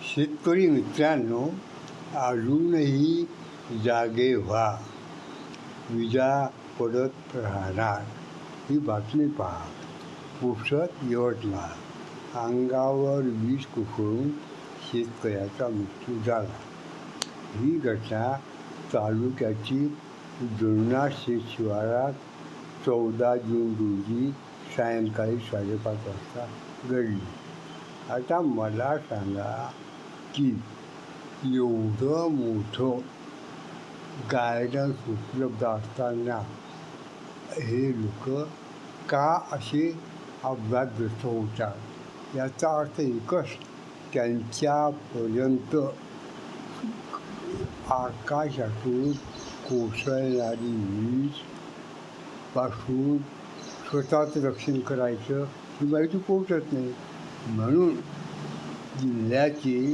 शेतकरी मित्रांनो, अजूनही जागे व्हा, विजा पडत राहणार. ही बातमी पहा. पुसद यवतमाळ, अंगावर वीज कोसळून शेतकऱ्याचा मृत्यू झाला. ही घटना तालुक्यातील जुन्नर शिवारात 14 जून रोजी सायंकाळी 5:30 वाजता घडली. आता मला सांगा की एवढं मोठं गायडन्स उपलब्ध असताना हे लोक का असे अपघातग्रस्त होतात? याचा अर्थ एकच, त्यांच्यापर्यंत आकाशातून कोसळणारी वीज पासून स्वतःचं रक्षण करायचं ही माहिती पोहोचत नाही. म्हणून जिल्ह्याचे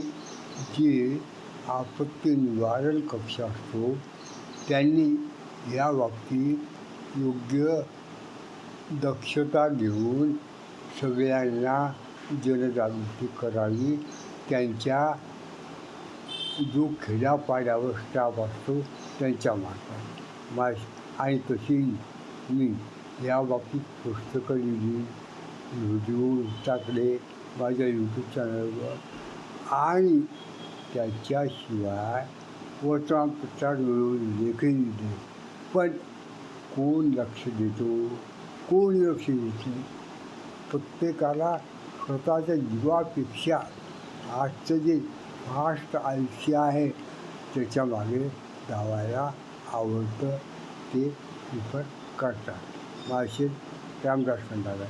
जे आपत्ती निवारण कक्ष असतो त्यांनी या बाबतीत योग्य दक्षता घेऊन सगळ्यांना जनजागृती करावी. त्यांच्या जो खेड्यापाड्यावर स्टाफ असतो त्यांच्यामार्फत आणि तशी मी या बाबतीत पुस्तकं लिहिली, व्हिडिओ टाकले माझ्या यूट्यूब चॅनलवर आणि त्याच्याशिवाय वर्तमानपत्रात लेखही लिहिले. पण कोण लक्ष देतो, कोण लक्ष देत नाही. प्रत्येकाला स्वतःच्या जीवापेक्षा आजचं जे फास्ट आयुष्य आहे त्याच्यामागे धावायला आवडतं, ते प्रिफर करतात. माळशेज रामदास खंडागळे.